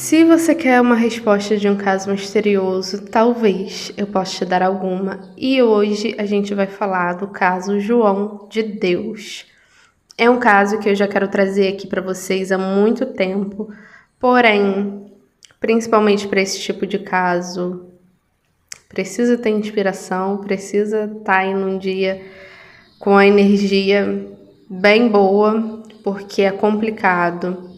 Se você quer uma resposta de um caso misterioso, talvez eu possa te dar alguma. E hoje a gente vai falar do caso João de Deus. É um caso que eu já quero trazer aqui para vocês há muito tempo, porém, principalmente para esse tipo de caso, precisa ter inspiração, precisa estar aí num dia com a energia bem boa, porque é complicado.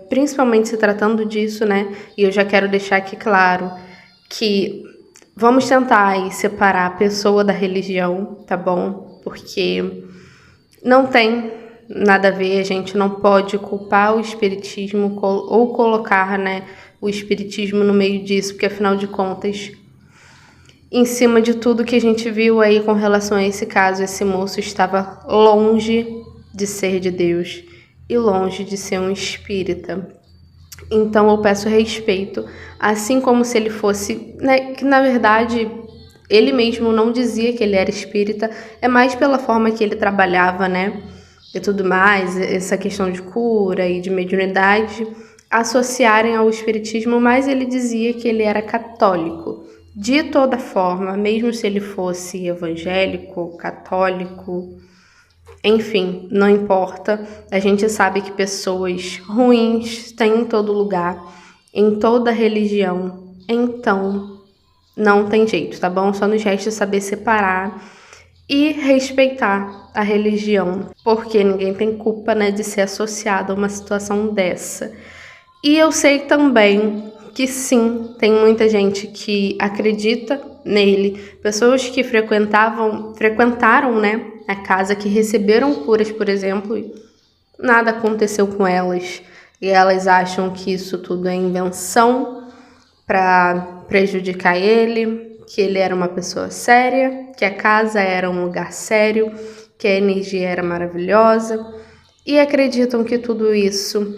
Principalmente se tratando disso, né? E eu já quero deixar aqui claro que vamos tentar aí separar a pessoa da religião, tá bom? Porque não tem nada a ver, a gente não pode culpar o espiritismo ou colocar, né, o espiritismo no meio disso, porque afinal de contas, em cima de tudo que a gente viu aí com relação a esse caso, esse moço estava longe de ser de Deus e longe de ser um espírita. Então eu peço respeito, assim como se ele fosse, né, que na verdade ele mesmo não dizia que ele era espírita, é mais pela forma que ele trabalhava, né, e tudo mais, essa questão de cura e de mediunidade, associarem ao espiritismo, mas ele dizia que ele era católico. De toda forma, mesmo se ele fosse evangélico, católico, enfim, não importa, a gente sabe que pessoas ruins têm em todo lugar, em toda religião, então não tem jeito, tá bom? Só nos resta saber separar e respeitar a religião, porque ninguém tem culpa, né, de ser associado a uma situação dessa. E eu sei também que sim, tem muita gente que acredita nele, pessoas que frequentaram, né, a casa, que receberam curas, por exemplo, e nada aconteceu com elas. E elas acham que isso tudo é invenção para prejudicar ele, que ele era uma pessoa séria, que a casa era um lugar sério, que a energia era maravilhosa, e acreditam que tudo isso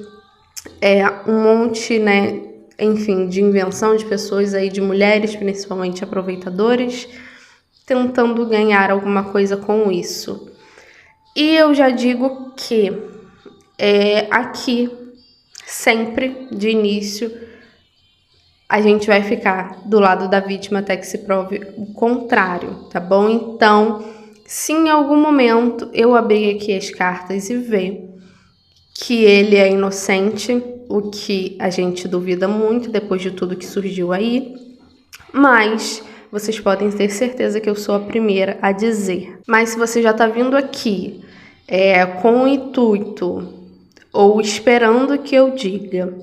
é um monte, né, enfim, de invenção de pessoas aí, de mulheres, principalmente aproveitadoras, tentando ganhar alguma coisa com isso. E eu já digo que aqui, sempre, de início, a gente vai ficar do lado da vítima até que se prove o contrário, tá bom? Então, se em algum momento eu abrir aqui as cartas e ver que ele é inocente, o que a gente duvida muito depois de tudo que surgiu aí, mas vocês podem ter certeza que eu sou a primeira a dizer. Mas se você já está vindo aqui com o intuito ou esperando que eu diga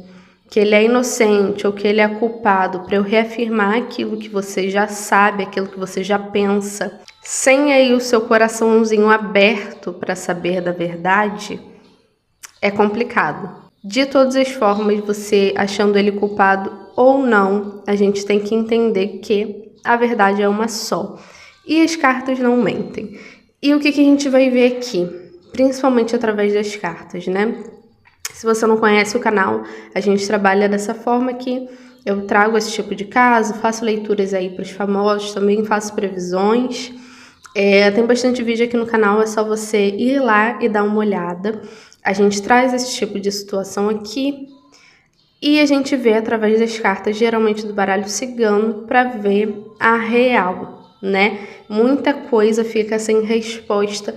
que ele é inocente ou que ele é culpado, para eu reafirmar aquilo que você já sabe, aquilo que você já pensa, sem aí o seu coraçãozinho aberto para saber da verdade, é complicado. De todas as formas, você achando ele culpado ou não, a gente tem que entender que a verdade é uma só. E as cartas não mentem. E o que a gente vai ver aqui? Principalmente através das cartas, né? Se você não conhece o canal, a gente trabalha dessa forma que eu trago esse tipo de caso, faço leituras aí para os famosos, também faço previsões. Tem bastante vídeo aqui no canal, é só você ir lá e dar uma olhada. A gente traz esse tipo de situação aqui e a gente vê através das cartas, geralmente do baralho cigano, para ver a real, né? Muita coisa fica sem resposta,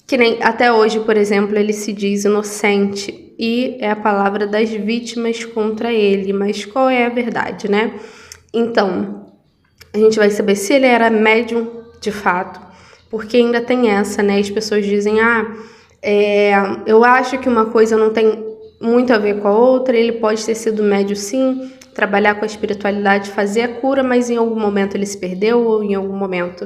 que nem até hoje, por exemplo, ele se diz inocente e é a palavra das vítimas contra ele, mas qual é a verdade, né? Então, a gente vai saber se ele era médium de fato, porque ainda tem essa, né? As pessoas dizem, eu acho que uma coisa não tem muito a ver com a outra, ele pode ter sido médium sim, trabalhar com a espiritualidade, fazer a cura, mas em algum momento ele se perdeu ou em algum momento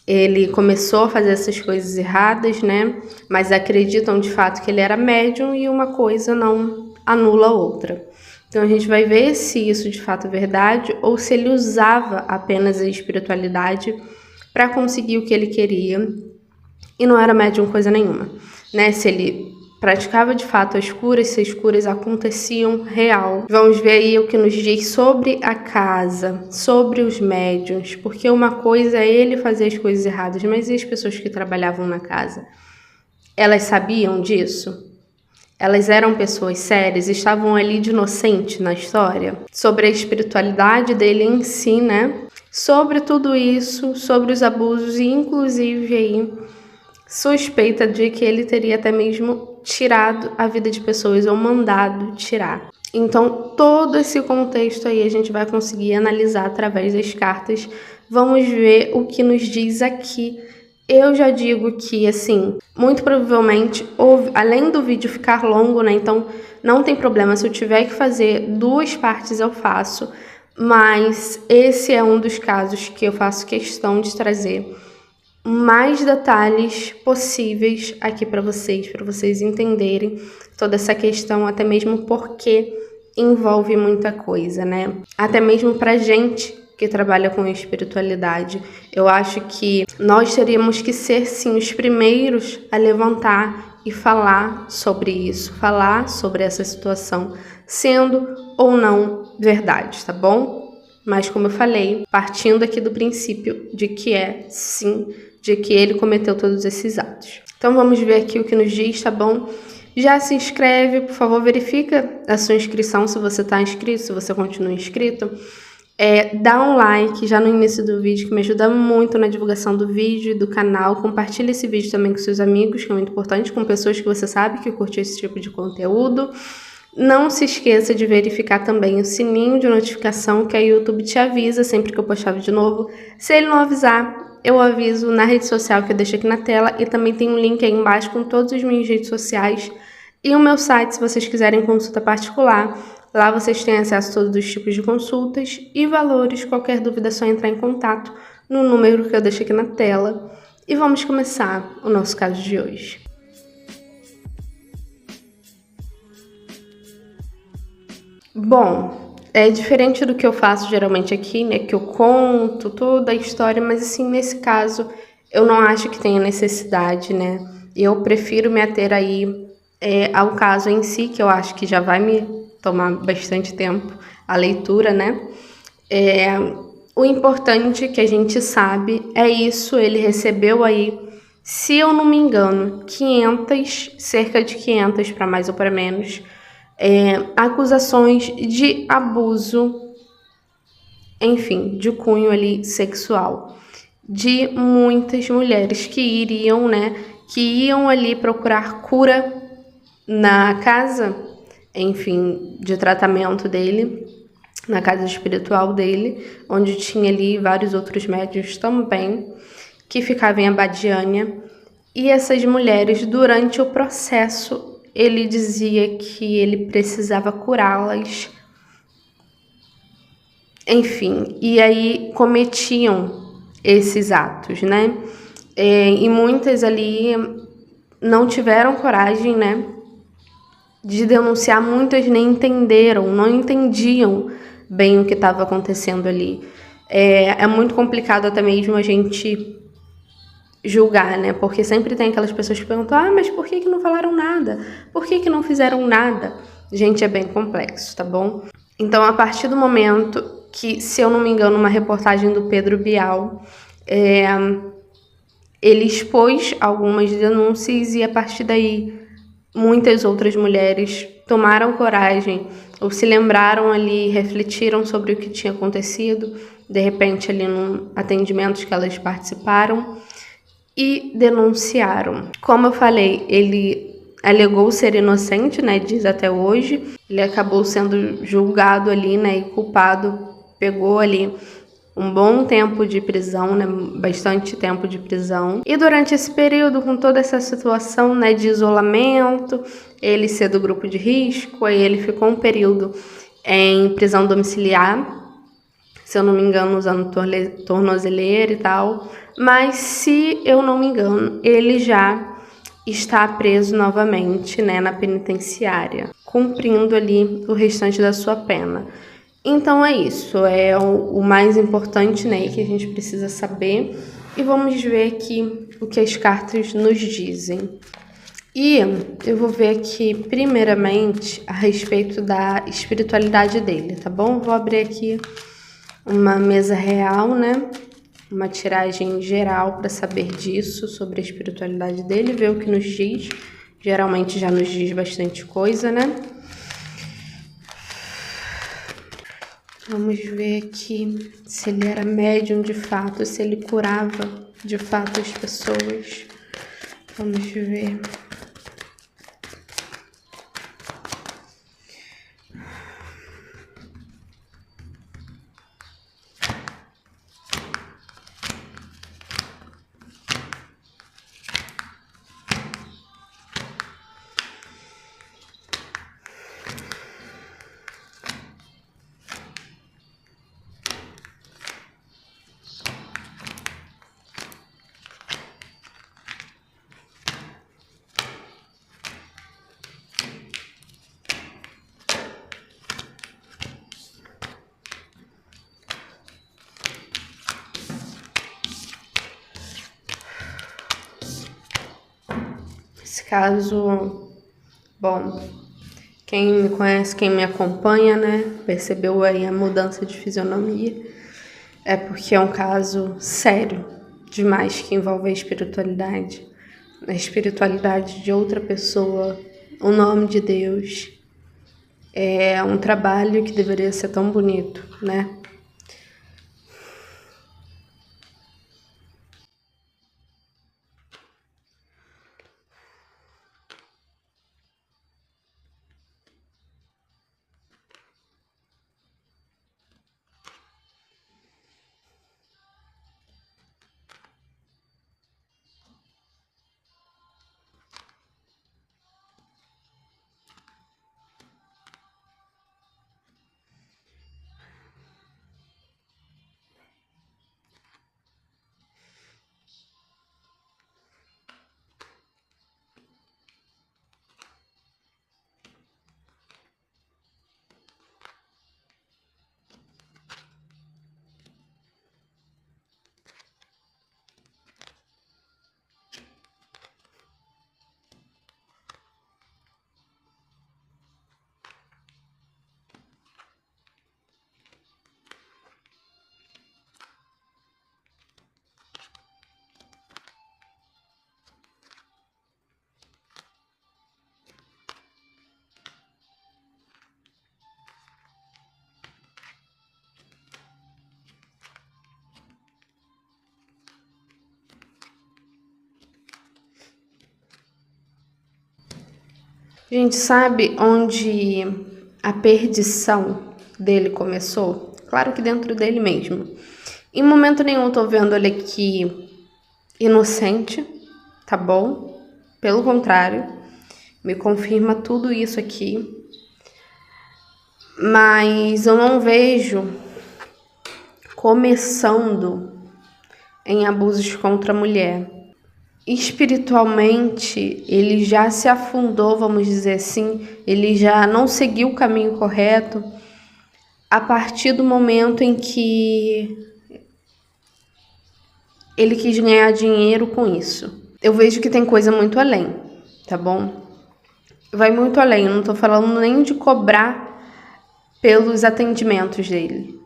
ele começou a fazer essas coisas erradas, né? Mas acreditam de fato que ele era médium e uma coisa não anula a outra. Então a gente vai ver se isso de fato é verdade ou se ele usava apenas a espiritualidade para conseguir o que ele queria e não era médium coisa nenhuma, né? Se ele praticava de fato as curas, se as curas aconteciam real. Vamos ver aí o que nos diz sobre a casa, sobre os médiuns, porque uma coisa é ele fazer as coisas erradas, mas e as pessoas que trabalhavam na casa? Elas sabiam disso? Elas eram pessoas sérias, estavam ali de inocente na história, sobre a espiritualidade dele em si, né? Sobre tudo isso, sobre os abusos e inclusive aí suspeita de que ele teria até mesmo tirado a vida de pessoas ou mandado tirar. Então, todo esse contexto aí a gente vai conseguir analisar através das cartas. Vamos ver o que nos diz aqui. Eu já digo que, assim, muito provavelmente, além do vídeo ficar longo, né? Então, não tem problema. Se eu tiver que fazer 2 partes, eu faço. Mas esse é um dos casos que eu faço questão de trazer mais detalhes possíveis aqui para vocês entenderem toda essa questão, até mesmo porque envolve muita coisa, né? Até mesmo pra gente que trabalha com espiritualidade, eu acho que nós teríamos que ser, sim, os primeiros a levantar e falar sobre isso, falar sobre essa situação, sendo ou não verdade, tá bom? Mas como eu falei, partindo aqui do princípio de que é, sim, de que ele cometeu todos esses atos. Então vamos ver aqui o que nos diz, tá bom? Já se inscreve, por favor, verifica a sua inscrição, se você está inscrito, se você continua inscrito. Dá um like já no início do vídeo, que me ajuda muito na divulgação do vídeo e do canal. Compartilha esse vídeo também com seus amigos, que é muito importante, com pessoas que você sabe que curte esse tipo de conteúdo. Não se esqueça de verificar também o sininho de notificação, que a YouTube te avisa sempre que eu postar vídeo novo. Se ele não avisar, eu aviso na rede social que eu deixo aqui na tela, e também tem um link aí embaixo com todas as minhas redes sociais e o meu site, se vocês quiserem consulta particular. Lá vocês têm acesso a todos os tipos de consultas e valores. Qualquer dúvida é só entrar em contato no número que eu deixo aqui na tela. E vamos começar o nosso caso de hoje. Bom, é diferente do que eu faço geralmente aqui, né? Que eu conto toda a história, mas assim, nesse caso, eu não acho que tenha necessidade, né? Eu prefiro me ater aí ao caso em si, que eu acho que já vai me tomar bastante tempo, a leitura, né? O importante que a gente sabe é isso, ele recebeu aí, se eu não me engano, cerca de 500 para mais ou para menos, acusações de abuso, enfim, de cunho ali sexual, de muitas mulheres que iam ali procurar cura na casa, enfim, de tratamento dele, na casa espiritual dele, onde tinha ali vários outros médiuns também, que ficavam em Abadiânia. E essas mulheres, durante o processo, ele dizia que ele precisava curá-las. Enfim, e aí cometiam esses atos, né? E muitas ali não tiveram coragem, né, de denunciar. Muitas nem não entendiam bem o que estava acontecendo ali. É muito complicado até mesmo a gente julgar, né? Porque sempre tem aquelas pessoas que perguntam: mas por que não falaram nada? Por que não fizeram nada? Gente, é bem complexo, tá bom? Então, a partir do momento que, se eu não me engano, uma reportagem do Pedro Bial, ele expôs algumas denúncias, e a partir daí muitas outras mulheres tomaram coragem ou se lembraram ali, refletiram sobre o que tinha acontecido, de repente ali num atendimento que elas participaram, e denunciaram. Como eu falei, ele alegou ser inocente, né, diz até hoje. Ele acabou sendo julgado ali, né, e culpado. Pegou ali um bom tempo de prisão, né, bastante tempo de prisão. E durante esse período, com toda essa situação, né, de isolamento, ele ser do grupo de risco, aí ele ficou um período em prisão domiciliar, se eu não me engano, usando tornozeleira e tal. Mas, se eu não me engano, ele já está preso novamente, né, na penitenciária, cumprindo ali o restante da sua pena. Então é isso, é o mais importante, né, que a gente precisa saber. E vamos ver aqui o que as cartas nos dizem. E eu vou ver aqui, primeiramente, a respeito da espiritualidade dele, tá bom? Vou abrir aqui uma mesa real, né? Uma tiragem geral para saber disso, sobre a espiritualidade dele, ver o que nos diz. geralmente já nos diz bastante coisa, né? Vamos ver aqui se ele era médium de fato, se ele curava de fato as pessoas. Vamos ver. Esse caso, bom, quem me conhece, quem me acompanha, né, percebeu aí a mudança de fisionomia. É porque é um caso sério demais que envolve a espiritualidade de outra pessoa, o nome de Deus. É um trabalho que deveria ser tão bonito, né? A gente sabe onde a perdição dele começou? Claro que dentro dele mesmo. Em momento nenhum eu tô vendo ele aqui inocente, tá bom? Pelo contrário, me confirma tudo isso aqui. Mas eu não vejo começando em abusos contra a mulher. Espiritualmente, ele já se afundou, vamos dizer assim, ele já não seguiu o caminho correto a partir do momento em que ele quis ganhar dinheiro com isso. Eu vejo que tem coisa muito além, tá bom? Vai muito além, eu não tô falando nem de cobrar pelos atendimentos dele,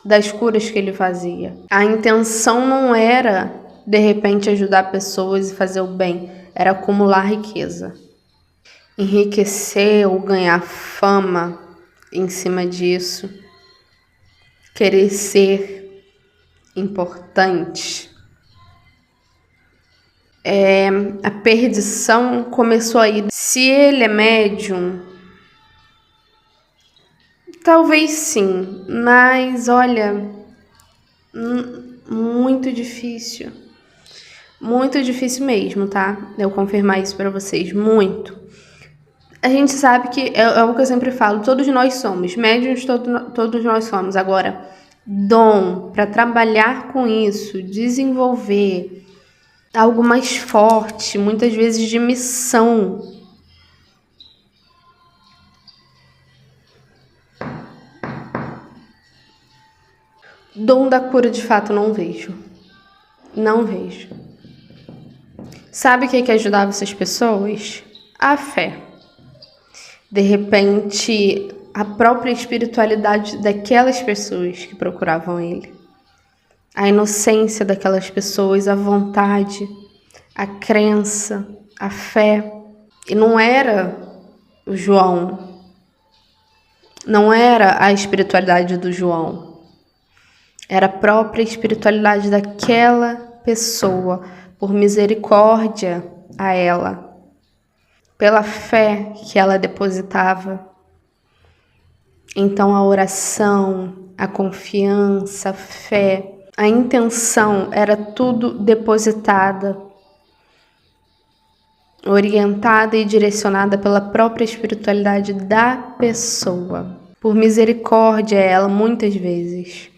das curas que ele fazia. A intenção não era de repente ajudar pessoas e fazer o bem, era acumular riqueza, enriquecer ou ganhar fama em cima disso, querer ser importante. A perdição começou aí. Se ele é médium, talvez sim, mas olha, muito difícil. Muito difícil mesmo, tá? Eu confirmar isso pra vocês, muito. A gente sabe que, é o que eu sempre falo, todos nós somos, médiuns todos nós somos. Agora, dom pra trabalhar com isso, desenvolver algo mais forte, muitas vezes de missão. Dom da cura, de fato, não vejo. Não vejo. Sabe o que ajudava essas pessoas? A fé. De repente, a própria espiritualidade daquelas pessoas que procuravam ele. A inocência daquelas pessoas, a vontade, a crença, a fé. E não era o João, não era a espiritualidade do João, era a própria espiritualidade daquela pessoa, por misericórdia a ela, pela fé que ela depositava. Então a oração, a confiança, a fé, a intenção era tudo depositada, orientada e direcionada pela própria espiritualidade da pessoa. Por misericórdia a ela, muitas vezes.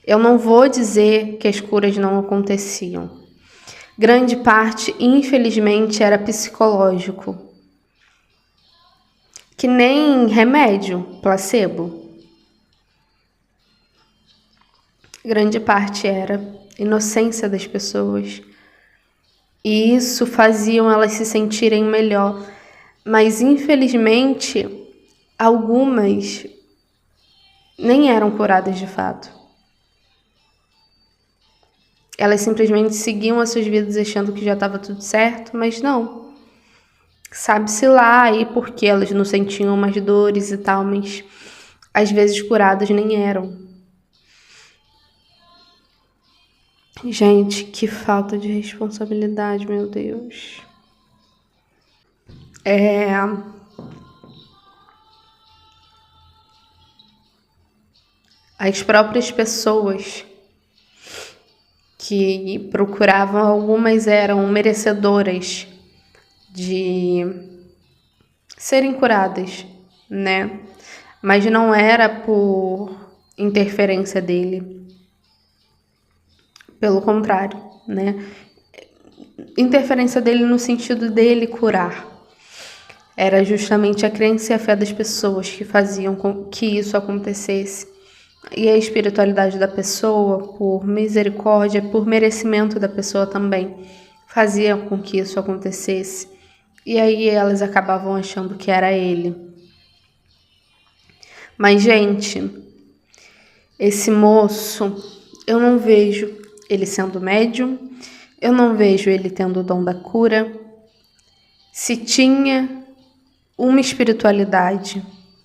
Eu não vou dizer que as curas não aconteciam. Grande parte, infelizmente, era psicológico. Que nem remédio, placebo. Grande parte era inocência das pessoas. E isso faziam elas se sentirem melhor. Mas, infelizmente, algumas nem eram curadas de fato. Elas simplesmente seguiam as suas vidas achando que já estava tudo certo, mas não. Sabe-se lá aí porque elas não sentiam mais dores e tal, mas às vezes curadas nem eram. Gente, que falta de responsabilidade, meu Deus. As próprias pessoas que procuravam, algumas eram merecedoras de serem curadas, né? Mas não era por interferência dele. Pelo contrário, né? Interferência dele no sentido dele curar. Era justamente a crença e a fé das pessoas que faziam com que isso acontecesse. E a espiritualidade da pessoa, por misericórdia, por merecimento da pessoa também, fazia com que isso acontecesse. E aí elas acabavam achando que era ele. Mas, gente, esse moço, eu não vejo ele sendo médium, eu não vejo ele tendo o dom da cura. Se tinha uma espiritualidade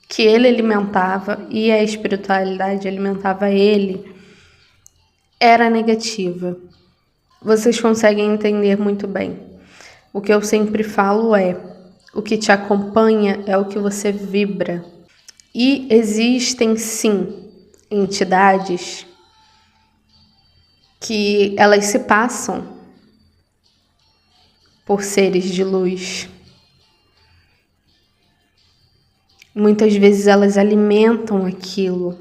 que ele alimentava e a espiritualidade alimentava ele, era negativa. Vocês conseguem entender muito bem. O que eu sempre falo é: o que te acompanha é o que você vibra. E existem sim entidades que elas se passam por seres de luz. Muitas vezes elas alimentam aquilo.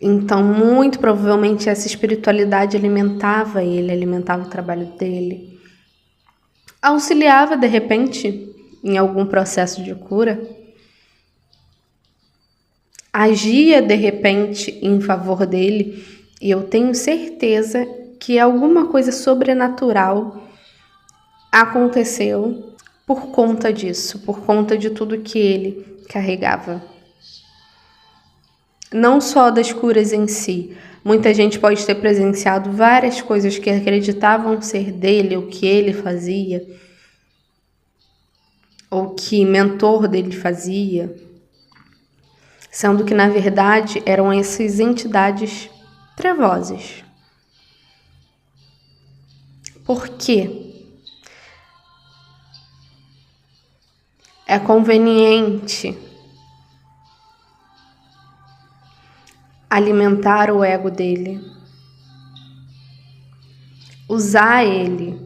Então, muito provavelmente essa espiritualidade alimentava ele, alimentava o trabalho dele. Auxiliava, de repente, em algum processo de cura. Agia, de repente, em favor dele. E eu tenho certeza que alguma coisa sobrenatural aconteceu por conta disso, por conta de tudo que ele carregava. Não só das curas em si. Muita gente pode ter presenciado várias coisas que acreditavam ser dele, o que ele fazia, ou que mentor dele fazia, sendo que, na verdade, eram essas entidades trevosas. Por quê? É conveniente alimentar o ego dele, usar ele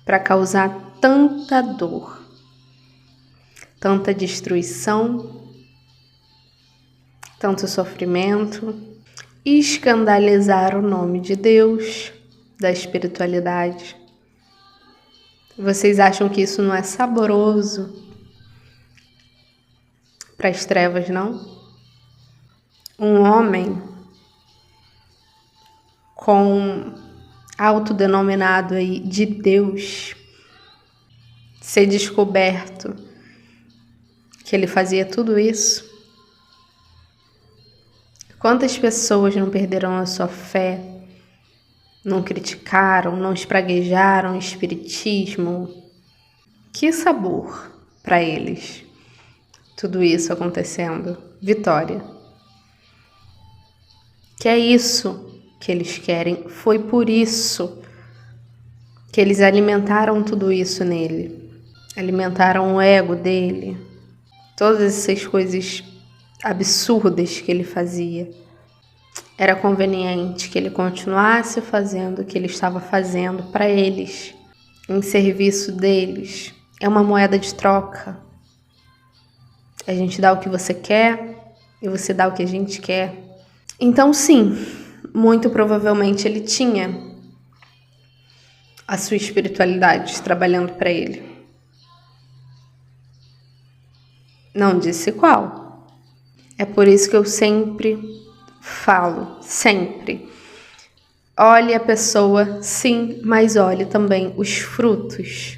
para causar tanta dor, tanta destruição, tanto sofrimento, e escandalizar o nome de Deus, da espiritualidade. Vocês acham que isso não é saboroso para as trevas, não? Um homem com autodenominado aí de Deus ser descoberto que ele fazia tudo isso. Quantas pessoas não perderam a sua fé, não criticaram, não espraguejaram o espiritismo, Que sabor para eles. Tudo isso acontecendo. Vitória. Que é isso que eles querem. Foi por isso que eles alimentaram tudo isso nele. Alimentaram o ego dele. Todas essas coisas absurdas que ele fazia. Era conveniente que ele continuasse fazendo o que ele estava fazendo para eles, em serviço deles. É uma moeda de troca. A gente dá o que você quer e você dá o que a gente quer. Então, sim, muito provavelmente ele tinha a sua espiritualidade trabalhando para ele. Não disse qual. É por isso que eu sempre falo, sempre. Olhe a pessoa, sim, mas olhe também os frutos.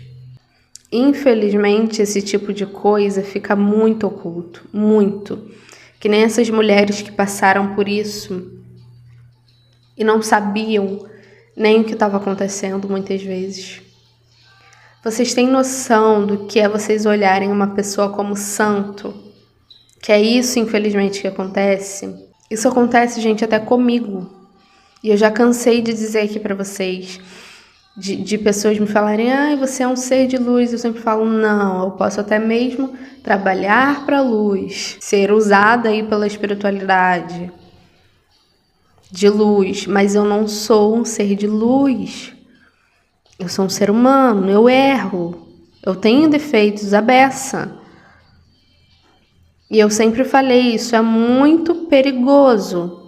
Infelizmente, esse tipo de coisa fica muito oculto, muito. Que nem essas mulheres que passaram por isso e não sabiam nem o que estava acontecendo muitas vezes. Vocês têm noção do que é vocês olharem uma pessoa como santo? Que é isso, infelizmente, que acontece? Isso acontece, gente, até comigo. E eu já cansei de dizer aqui pra vocês, de pessoas me falarem, ai, você é um ser de luz. Eu sempre falo, não, eu posso até mesmo trabalhar pra luz, ser usada aí pela espiritualidade de luz, mas eu não sou um ser de luz. Eu sou um ser humano, eu erro, eu tenho defeitos, a beça. E eu sempre falei, isso é muito perigoso.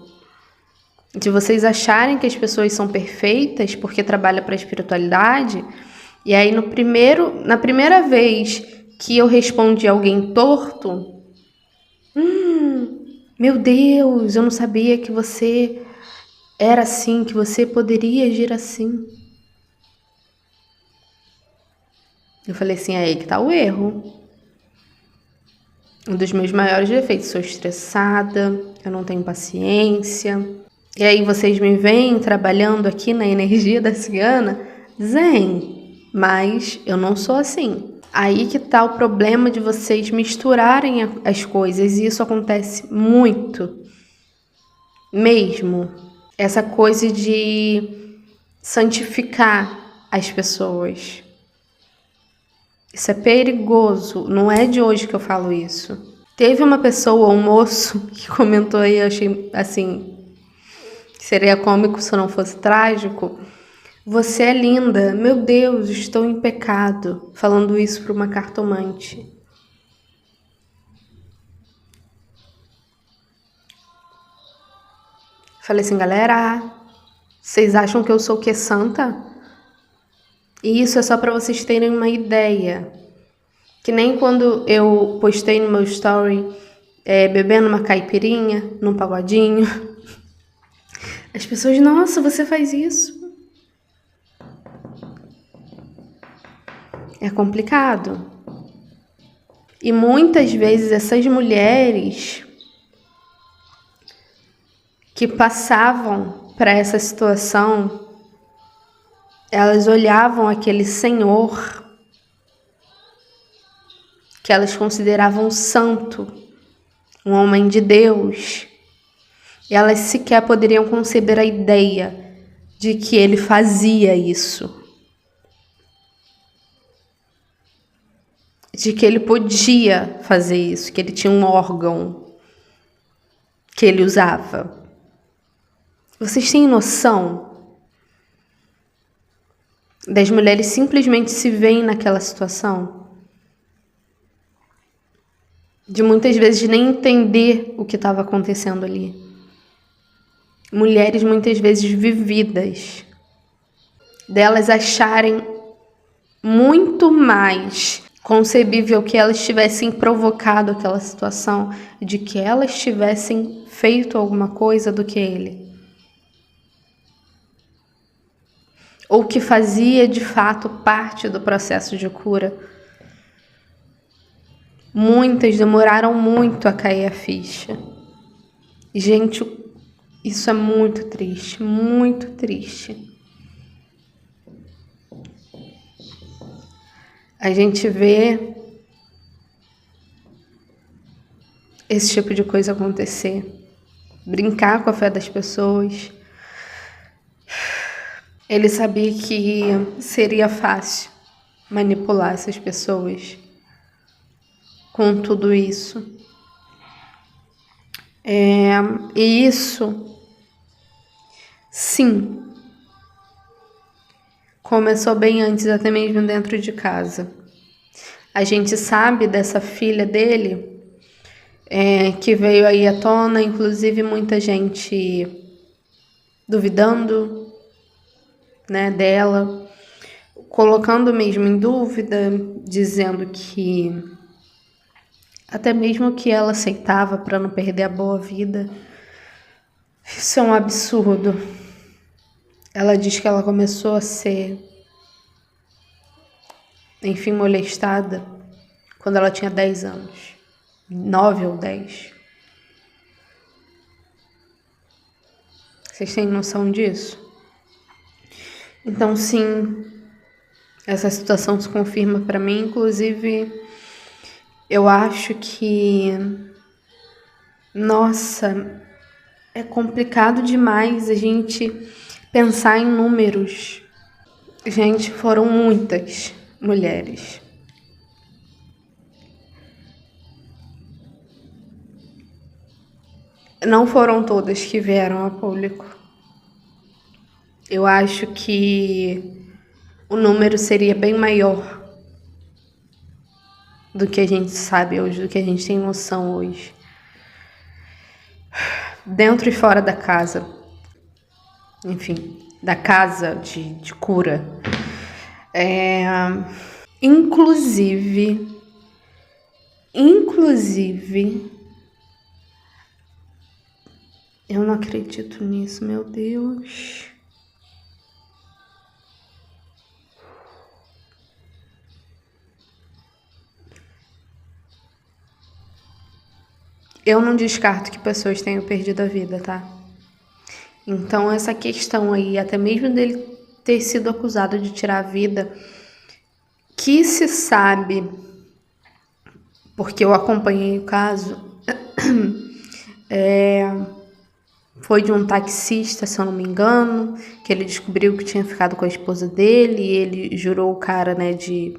De vocês acharem que as pessoas são perfeitas porque trabalham para a espiritualidade, e aí na primeira vez que eu respondi alguém torto, meu Deus, eu não sabia que você era assim, que você poderia agir assim. Eu falei assim, é aí que tá o erro. Um dos meus maiores defeitos, sou estressada, eu não tenho paciência. E aí vocês me veem trabalhando aqui na energia da cigana, zen, mas eu não sou assim. Aí que tá o problema de vocês misturarem as coisas, e isso acontece muito, mesmo. Essa coisa de santificar as pessoas. Isso é perigoso, não é de hoje que eu falo isso. Teve uma pessoa, um moço, que comentou aí, eu achei assim, seria cômico se não fosse trágico. Você é linda, meu Deus, estou em pecado. Falando isso para uma cartomante. Falei assim, galera, vocês acham que eu sou o quê, santa? E isso é só para vocês terem uma ideia. Que nem quando eu postei no meu story bebendo uma caipirinha, num pagodinho. As pessoas, nossa, você faz isso? É complicado. E muitas vezes essas mulheres que passavam para essa situação, elas olhavam aquele senhor que elas consideravam santo, um homem de Deus, e elas sequer poderiam conceber a ideia de que ele fazia isso, de que ele podia fazer isso, que ele tinha um órgão que ele usava. Vocês têm noção das mulheres simplesmente se veem naquela situação? De muitas vezes nem entender o que estava acontecendo ali. Mulheres muitas vezes vividas, delas acharem muito mais concebível que elas tivessem provocado aquela situação, de que elas tivessem feito alguma coisa do que ele. Ou que fazia de fato parte do processo de cura. Muitas demoraram muito a cair a ficha. Gente, isso é muito triste, muito triste. a gente vê esse tipo de coisa acontecer, brincar com a fé das pessoas. Ele sabia que seria fácil manipular essas pessoas com tudo isso. E isso, sim, começou bem antes, até mesmo dentro de casa. A gente sabe dessa filha dele, que veio aí à tona, inclusive muita gente duvidando, né, dela, colocando mesmo em dúvida, dizendo que até mesmo que ela aceitava para não perder a boa vida. Isso é um absurdo. Ela diz que ela começou a ser, enfim, molestada quando ela tinha 10 anos. 9 ou 10. Vocês têm noção disso? Então, sim, essa situação se confirma para mim. Inclusive, eu acho que, nossa, é complicado demais a gente pensar em números. Gente, foram muitas mulheres. Não foram todas que vieram a público. Eu acho que o número seria bem maior do que a gente sabe hoje, do que a gente tem noção hoje. Dentro e fora da casa. Enfim, da casa de cura. Inclusive, eu não acredito nisso, meu Deus. Eu não descarto que pessoas tenham perdido a vida, tá? Então, essa questão aí, até mesmo dele ter sido acusado de tirar a vida, que se sabe, porque eu acompanhei o caso, foi de um taxista, se eu não me engano, que ele descobriu que tinha ficado com a esposa dele e ele jurou o cara, né, de,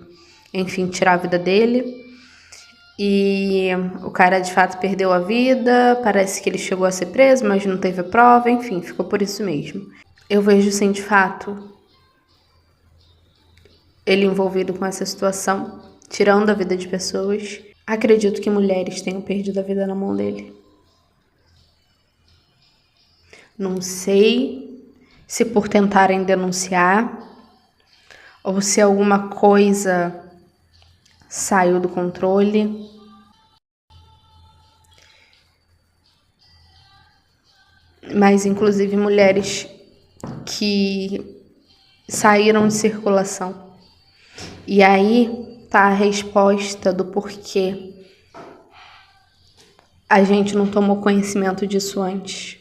enfim, tirar a vida dele. E o cara de fato perdeu a vida, parece que ele chegou a ser preso, mas não teve a prova, enfim, ficou por isso mesmo. Eu vejo sim, de fato, ele envolvido com essa situação, tirando a vida de pessoas. Acredito que mulheres tenham perdido a vida na mão dele. Não sei se por tentarem denunciar ou se alguma coisa saiu do controle. Mas inclusive mulheres que saíram de circulação. E aí tá a resposta do porquê a gente não tomou conhecimento disso antes.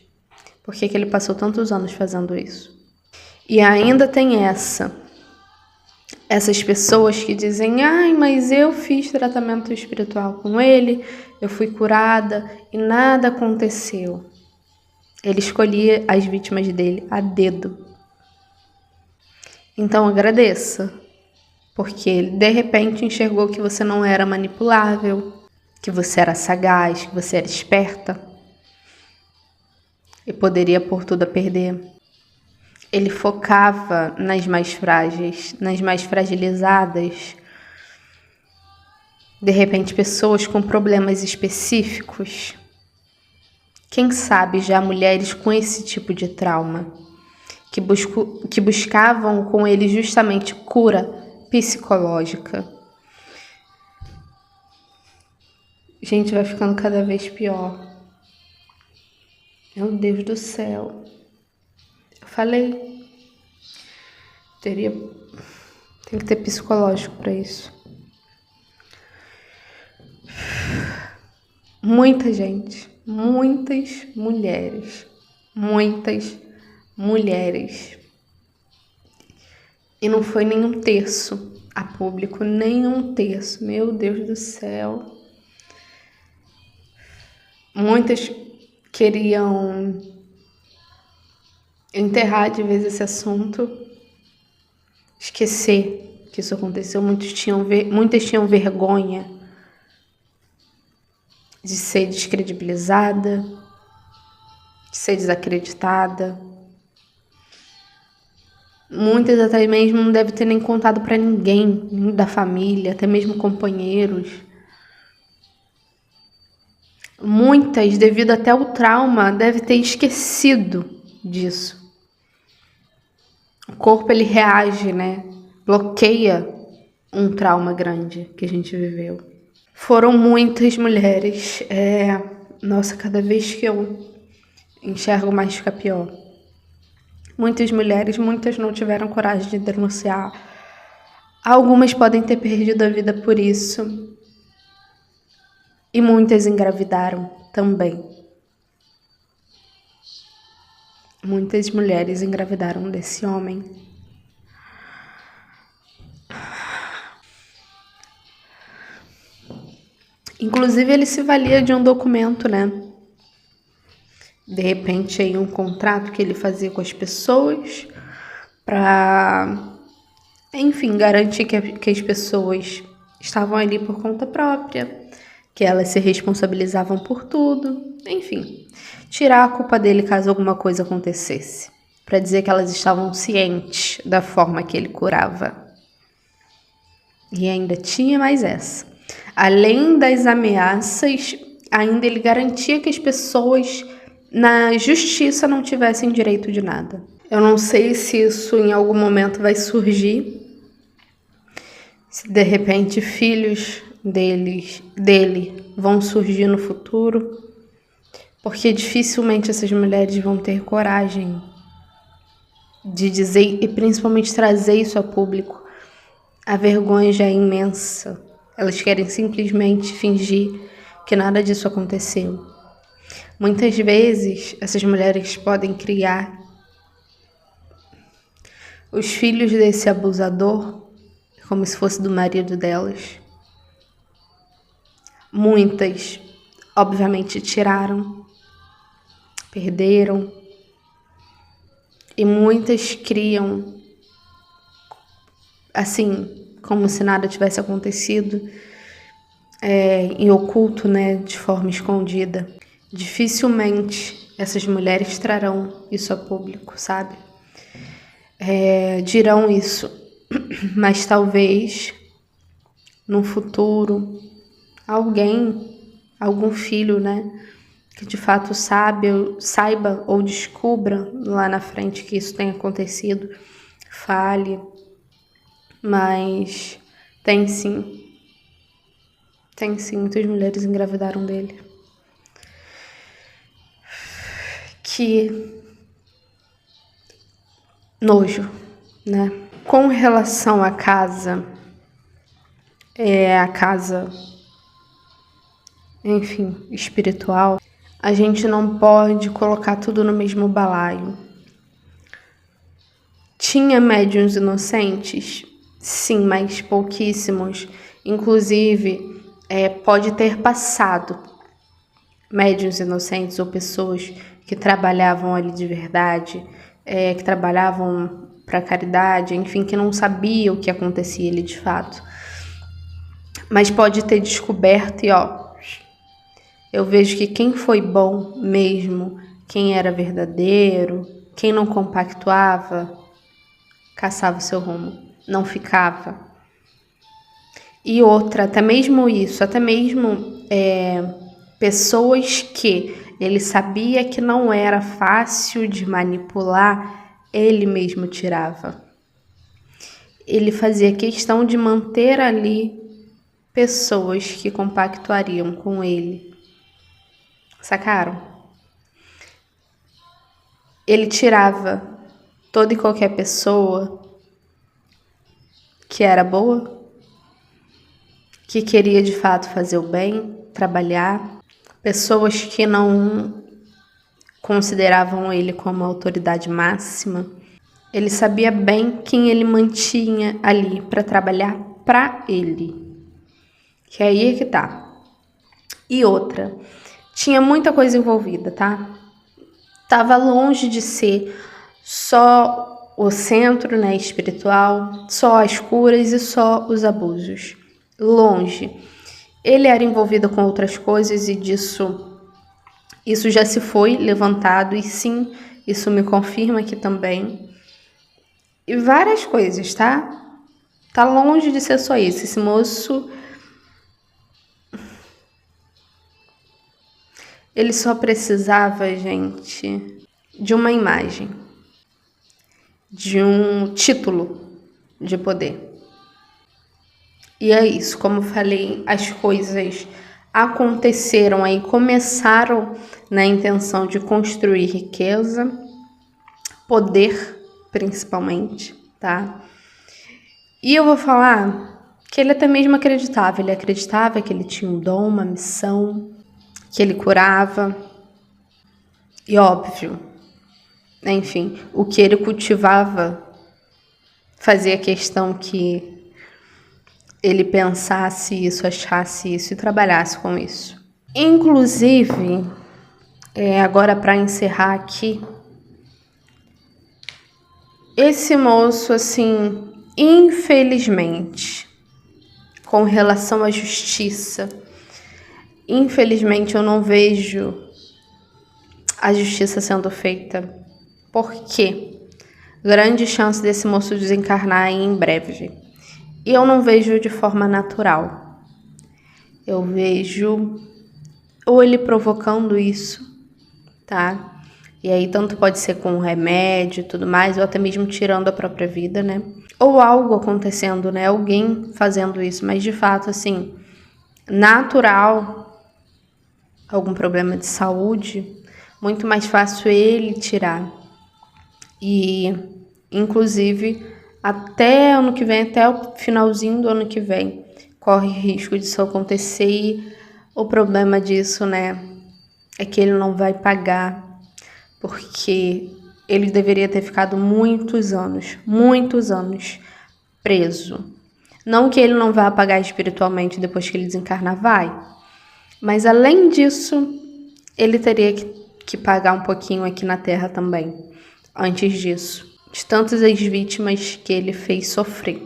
Por que ele passou tantos anos fazendo isso? E ainda tem essas pessoas que dizem: ai, mas eu fiz tratamento espiritual com ele, eu fui curada e nada aconteceu. Ele escolhia as vítimas dele a dedo. Então agradeça, porque ele de repente enxergou que você não era manipulável, que você era sagaz, que você era esperta e poderia pôr tudo a perder. Ele focava nas mais frágeis, nas mais fragilizadas. De repente, pessoas com problemas específicos. Quem sabe já mulheres com esse tipo de trauma, que buscavam com ele justamente cura psicológica. Gente, vai ficando cada vez pior. Meu Deus do céu. Eu falei, tem que ter psicológico para isso. Muita gente, muitas mulheres. E não foi nem um terço a público, nem um terço. Meu Deus do céu. Muitas queriam enterrar de vez esse assunto, esquecer que isso aconteceu. Muitas tinham vergonha de ser descredibilizada, de ser desacreditada. Muitas até mesmo não devem ter nem contado para ninguém, nem da família, até mesmo companheiros. Muitas, devido até ao trauma, devem ter esquecido disso. O corpo, ele reage, né? Bloqueia um trauma grande que a gente viveu. Foram muitas mulheres. Nossa, cada vez que eu enxergo mais fica pior. Muitas mulheres, muitas não tiveram coragem de denunciar. Algumas podem ter perdido a vida por isso. E muitas engravidaram também. Muitas mulheres engravidaram desse homem. Inclusive, ele se valia de um documento, né? De repente, aí um contrato que ele fazia com as pessoas para, enfim, garantir que as pessoas estavam ali por conta própria, que elas se responsabilizavam por tudo, enfim, tirar a culpa dele caso alguma coisa acontecesse, para dizer que elas estavam cientes da forma que ele curava. E ainda tinha mais essa. Além das ameaças, ainda ele garantia que as pessoas na justiça não tivessem direito de nada. Eu não sei se isso em algum momento vai surgir, se de repente filhos dele vão surgir no futuro, porque dificilmente essas mulheres vão ter coragem de dizer e principalmente trazer isso a público. A vergonha já é imensa. Elas querem simplesmente fingir que nada disso aconteceu. Muitas vezes, essas mulheres podem criar os filhos desse abusador como se fosse do marido delas. Muitas, obviamente, tiraram, perderam. E muitas criam, assim, como se nada tivesse acontecido, em oculto, né, de forma escondida. Dificilmente essas mulheres trarão isso a público, sabe? Dirão isso, mas talvez no futuro algum filho, né, que de fato saiba ou descubra lá na frente que isso tenha acontecido, fale, mas tem sim, muitas mulheres engravidaram dele. Que nojo, né? Com relação à casa, a casa, enfim, espiritual, a gente não pode colocar tudo no mesmo balaio. Tinha médiuns inocentes? Sim, mas pouquíssimos. Inclusive, pode ter passado médiuns inocentes ou pessoas que trabalhavam ali de verdade, que trabalhavam para caridade, enfim, que não sabiam o que acontecia ali de fato. Mas pode ter descoberto e eu vejo que quem foi bom mesmo, quem era verdadeiro, quem não compactuava, caçava o seu rumo, não ficava. E outra, até mesmo isso, pessoas que ele sabia que não era fácil de manipular, ele mesmo tirava. Ele fazia questão de manter ali pessoas que compactuariam com ele. Sacaram? Ele tirava toda e qualquer pessoa que era boa, que queria de fato fazer o bem, trabalhar, pessoas que não consideravam ele como autoridade máxima, Ele sabia bem quem ele mantinha ali para trabalhar para ele. Que aí é que tá. E outra, tinha muita coisa envolvida, tá? Tava longe de ser só o centro, né, espiritual, só as curas e só os abusos. Longe. Ele era envolvido com outras coisas e isso já se foi levantado, e sim, isso me confirma aqui também. E várias coisas, tá? Tá longe de ser só isso. Esse moço, ele só precisava, gente, de uma imagem, de um título de poder. E é isso, como eu falei, as coisas aconteceram aí, começaram na intenção de construir riqueza, poder, principalmente, tá? E eu vou falar que ele até mesmo acreditava. Ele acreditava que ele tinha um dom, uma missão, que ele curava. E óbvio, enfim, o que ele cultivava fazia questão que ele pensasse isso, achasse isso e trabalhasse com isso. Inclusive, agora para encerrar aqui, esse moço, assim, infelizmente, com relação à justiça, infelizmente eu não vejo a justiça sendo feita. Por quê? Grande chance desse moço desencarnar aí em breve. E eu não vejo de forma natural. Eu vejo ou ele provocando isso, tá? E aí tanto pode ser com remédio e tudo mais, ou até mesmo tirando a própria vida, né? Ou algo acontecendo, né? Alguém fazendo isso, mas de fato, assim, natural, algum problema de saúde, muito mais fácil ele tirar. E, inclusive, até ano que vem, até o finalzinho do ano que vem, corre risco disso acontecer. E o problema disso, né, é que ele não vai pagar, porque ele deveria ter ficado muitos anos preso. Não que ele não vá pagar espiritualmente depois que ele desencarnar, vai. Mas além disso, ele teria que pagar um pouquinho aqui na Terra também, antes disso. De tantas as vítimas que ele fez sofrer.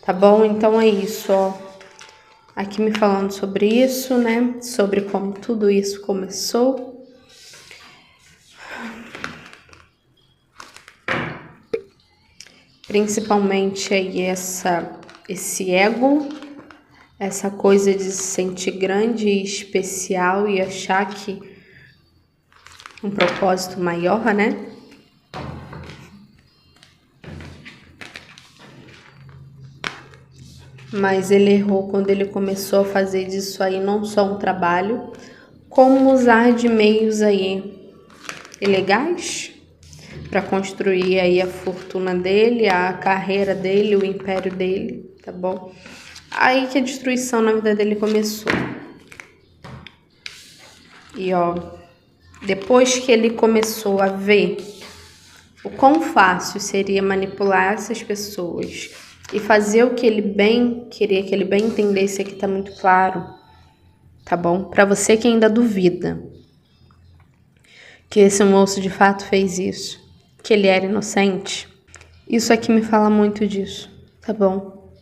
Tá bom? Então é isso, ó. Aqui me falando sobre isso, né? Sobre como tudo isso começou. Principalmente aí esse ego, essa coisa de se sentir grande e especial e achar que um propósito maior, né? Mas ele errou quando ele começou a fazer disso aí não só um trabalho, como usar de meios aí ilegais para construir aí a fortuna dele, a carreira dele, o império dele, tá bom? Aí que a destruição na vida dele começou. E ó, depois que ele começou a ver o quão fácil seria manipular essas pessoas e fazer o que ele bem queria, que ele bem entendesse, aqui tá muito claro, tá bom? Para você que ainda duvida que esse moço de fato fez isso, que ele era inocente, isso aqui me fala muito disso, tá bom?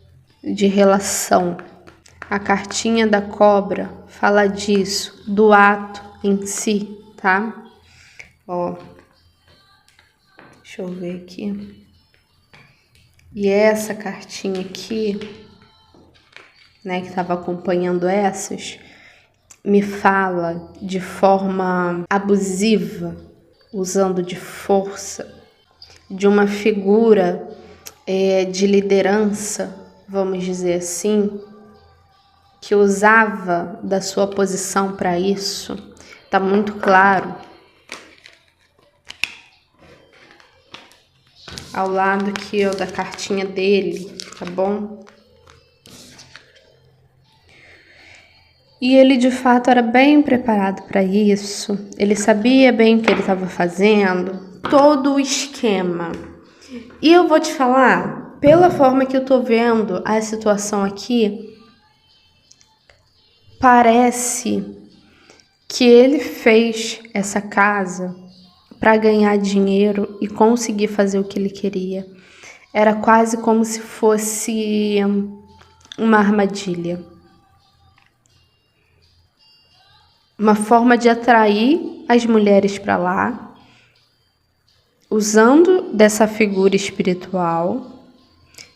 De relação. A cartinha da cobra fala disso, do ato em si, tá? Ó, deixa eu ver aqui. E essa cartinha aqui, né, que estava acompanhando essas, me fala de forma abusiva, usando de força, de uma figura de liderança, vamos dizer assim, que usava da sua posição para isso. Tá muito claro. Ao lado aqui, ó, da cartinha dele, tá bom? E ele, de fato, era bem preparado para isso. Ele sabia bem o que ele estava fazendo. Todo o esquema. E eu vou te falar, pela forma que eu tô vendo a situação aqui, parece que ele fez essa casa para ganhar dinheiro e conseguir fazer o que ele queria. Era quase como se fosse uma armadilha. Uma forma de atrair as mulheres para lá, usando dessa figura espiritual,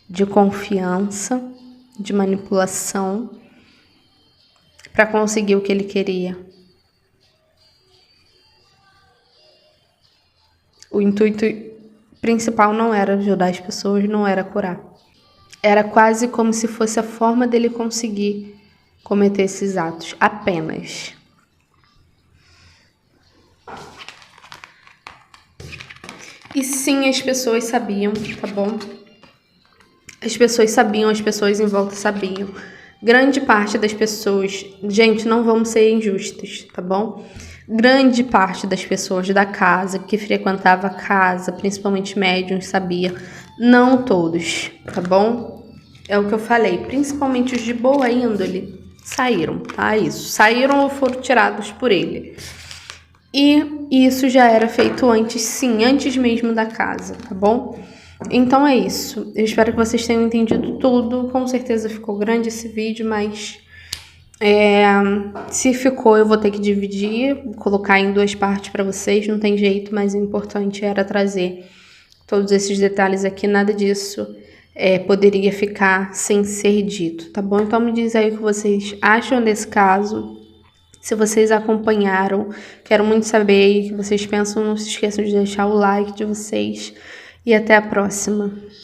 de confiança, de manipulação, para conseguir o que ele queria. O intuito principal não era ajudar as pessoas, não era curar. Era quase como se fosse a forma dele conseguir cometer esses atos, apenas. E sim, as pessoas sabiam, tá bom? As pessoas sabiam, as pessoas em volta sabiam. Grande parte das pessoas... Gente, não vamos ser injustos, tá bom? Grande parte das pessoas da casa, que frequentava a casa, principalmente médiums, sabia. Não todos, tá bom? É o que eu falei, principalmente os de boa índole saíram, tá? Isso, saíram ou foram tirados por ele. E isso já era feito antes, sim, antes mesmo da casa, tá bom? Então é isso. Eu espero que vocês tenham entendido tudo. Com certeza ficou grande esse vídeo, mas se ficou, eu vou ter que dividir, colocar em 2 partes para vocês, não tem jeito, mas o importante era trazer todos esses detalhes aqui, nada disso poderia ficar sem ser dito, tá bom? Então me diz aí o que vocês acham desse caso. Se vocês acompanharam, quero muito saber o que vocês pensam. Não se esqueçam de deixar o like de vocês. E até a próxima.